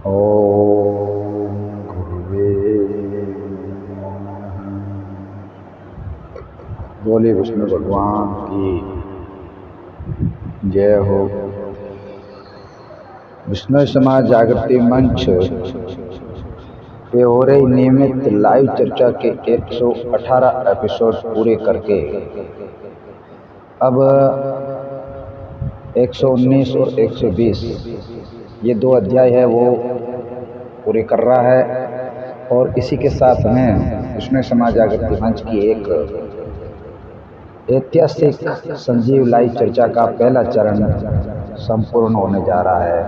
ओम गुरुवे नमः। बोले विष्णु भगवान की जय हो। विष्णु समाज जागृति मंच पे हो रही नियमित लाइव चर्चा के 118 एपिसोड पूरे करके अब 119 और 120 ये 2 अध्याय है वो पूरे कर रहा है। और इसी के साथ में विष्णु समाज जागृति मंच की एक ऐतिहासिक संजीव लाइव चर्चा का पहला चरण संपूर्ण होने जा रहा है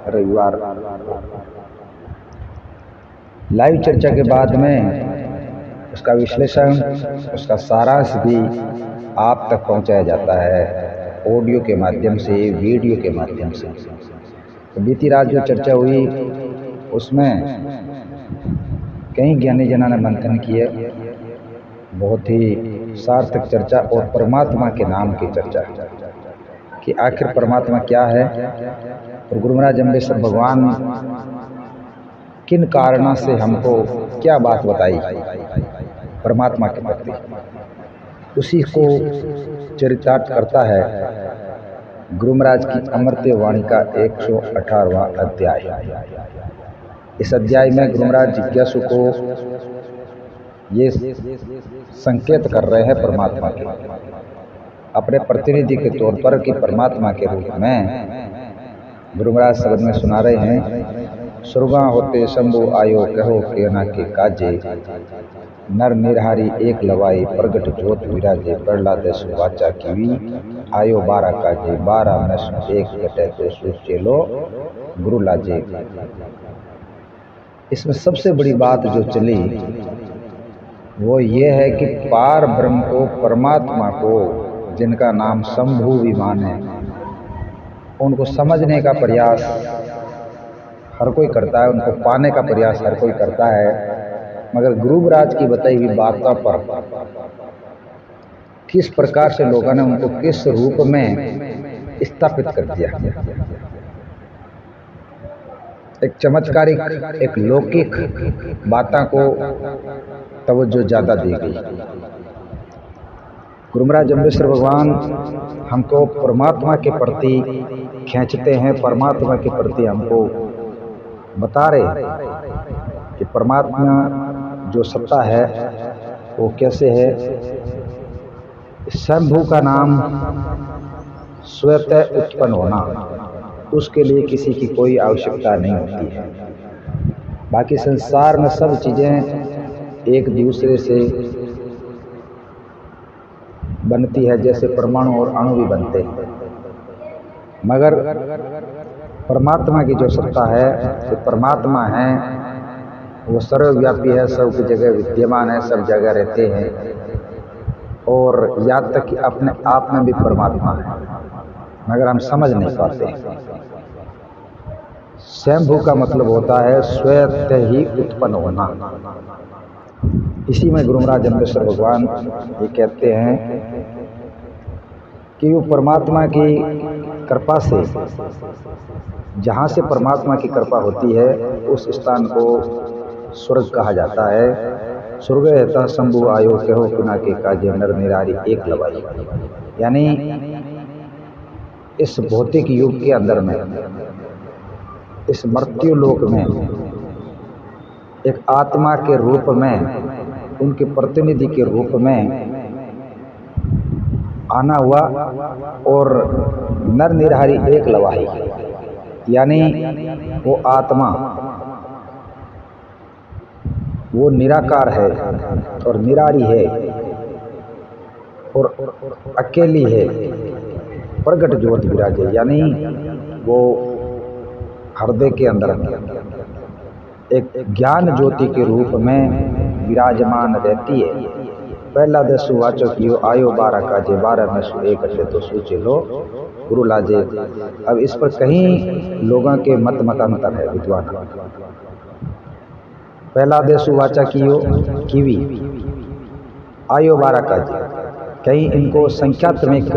रविवार। लाइव चर्चा के बाद में उसका विश्लेषण, उसका सारांश भी आप तक पहुंचाया जाता है ऑडियो के माध्यम से, वीडियो के माध्यम से। तो बीती रात जो चर्चा हुई उसमें कई ज्ञानी जना ने मंथन किए, बहुत ही सार्थक चर्चा और परमात्मा के नाम की चर्चा कि आखिर परमात्मा क्या है और गुरु महाराज अम्बेडकर भगवान किन कारणों से हमको क्या बात बताई परमात्मा के प्रति, उसी को चरितार्थ करता है गुरु महाराज की अमृत वाणी का 118वां अध्याय। इस अध्याय में गुरु महाराज जिज्ञासु को ये संकेत कर रहे हैं परमात्मा के अपने प्रतिनिधि के तौर पर कि परमात्मा के रूप में गुरु महाराज शब्द में सुना रहे हैं। सुरगा होते शंभु आयो कहो के ना के काजे, नर निरहारी एक लवाई प्रगट जोत विराजे, प्रहलाद सुवाचा कीवी आयो 12 काजे, 12 में एक कटे तो सूचे लो गुरु लाजे। इसमें सबसे बड़ी बात जो चली वो ये है कि पार ब्रह्म को, परमात्मा को, जिनका नाम शंभु विमान है, उनको समझने का प्रयास हर कोई करता है, उनको पाने का प्रयास हर कोई करता है, मगर गुरु महाराज की बताई हुई बातों पर किस प्रकार से लोगों ने उनको किस रूप में स्थापित कर दिया। एक चमत्कारिक, एक लौकिक बातों को तवज्जो ज़्यादा दी गई। गुरु महाराज अम्बेडकर भगवान हमको परमात्मा के प्रति खींचते हैं, परमात्मा के प्रति हमको बता रहे कि परमात्मा जो सत्ता है वो कैसे है। शंभु का नाम स्वतः उत्पन्न होना, उसके लिए किसी की कोई आवश्यकता नहीं होती है। बाकी संसार में सब चीज़ें एक दूसरे से बनती है, जैसे परमाणु और अणु भी बनते हैं, मगर परमात्मा की जो सत्ता है, जो परमात्मा है वो सर्वव्यापी है, सब की जगह विद्यमान है, सब जगह रहते हैं और यहाँ तक कि अपने आप में भी परमात्मा है, मगर हम समझ नहीं पाते। शंभु का मतलब होता है स्वतः ही उत्पन्न होना। इसी में गुरु महाराज अम्बेडकर भगवान ये कहते हैं कि वो परमात्मा की कृपा से, जहाँ से परमात्मा की कृपा होती है उस स्थान को स्वर्ग कहा जाता है। स्वर्ग रहता शंभु आयो कहो कुना के काजे, नर निरारी एक लवाई। यानी इस भौतिक युग के अंदर में, इस मृत्यु लोक में एक आत्मा के रूप में, उनके प्रतिनिधि के रूप में आना हुआ और नर निरहारी एक लवाही, यानी वो आत्मा वो निराकार है और निरारी है और अकेली है, प्रगट ज्योति विराजे, यानी वो हृदय के अंदर एक ज्ञान ज्योति के रूप में विराजमान रहती है। पहला दसु वाचो कियो आयो 12 काजे, 12 में सु एक अटे तो सूचे लो गुरु लाजे। अब इस पर कहीं लोगों के मत मतांतर है विद्वान। पहला दसु वाचा कियो कीवी आयो 12 काजे, कहीं इनको संख्यात्मक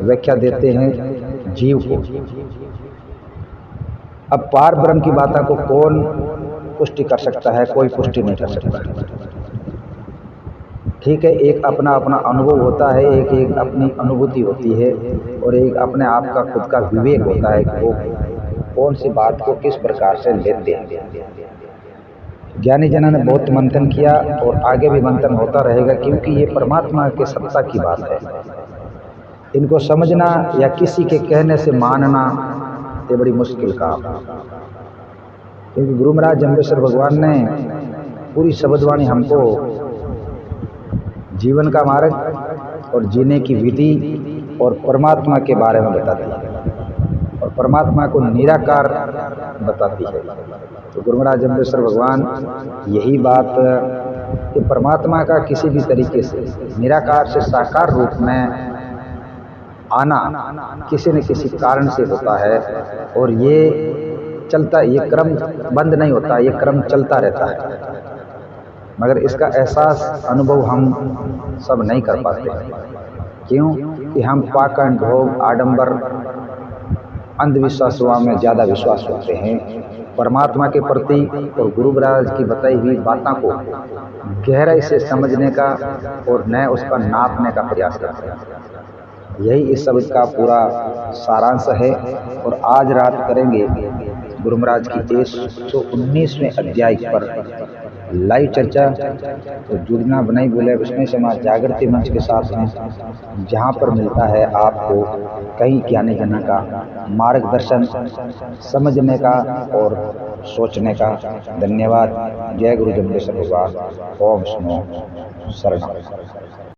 व्याख्या देते हैं जीव को, अब पार ब्रह्म की बातों को कौन पुष्टि कर सकता है? कोई पुष्टि नहीं कर सकता। ठीक है, एक अपना अपना अनुभव होता है, एक एक अपनी अनुभूति होती है, और एक अपने आप का खुद का विवेक होता है कि वो कौन सी बात को किस प्रकार से लेते हैं। ज्ञानी जनों ने बहुत मंथन किया और आगे भी मंथन होता रहेगा, क्योंकि ये परमात्मा के सत्ता की बात है। इनको समझना या किसी के कहने से मानना ये बड़ी मुश्किल काम है, क्योंकि गुरु महाराज जम्बेश्वर भगवान ने पूरी शब्दवाणी हमको जीवन का मार्ग और जीने की विधि और परमात्मा के बारे में बताती है, और परमात्मा को निराकार बताती है। तो गुरु महाराज जम्बेश्वर भगवान यही बात कि परमात्मा का किसी भी तरीके से निराकार से साकार रूप में आना किसी न किसी कारण से होता है, और ये चलता, ये क्रम बंद नहीं होता, ये क्रम चलता रहता है। मगर इसका एहसास अनुभव हम सब नहीं कर पाते। क्यों? कि हम पाखंड, भोग, आडंबर, अंधविश्वासों में ज़्यादा विश्वास रखते हैं। परमात्मा के प्रति और गुरु महाराज की बताई हुई बातों को गहराई से समझने का और न उसका नापने का प्रयास करते हैं। यही इस शब्द का पूरा सारांश है। और आज रात करेंगे गुरु महाराज की 119वें अध्याय पर लाइव चर्चा। तो जुड़ना बनाई बोले विष्णु समाज जागृति मंच के साथ में, जहाँ पर मिलता है आपको कई ज्ञानी जनों का मार्गदर्शन समझने का और सोचने का। धन्यवाद। जय गुरु जम्बेश्वर भगवान। ओम विष्णु शरणम।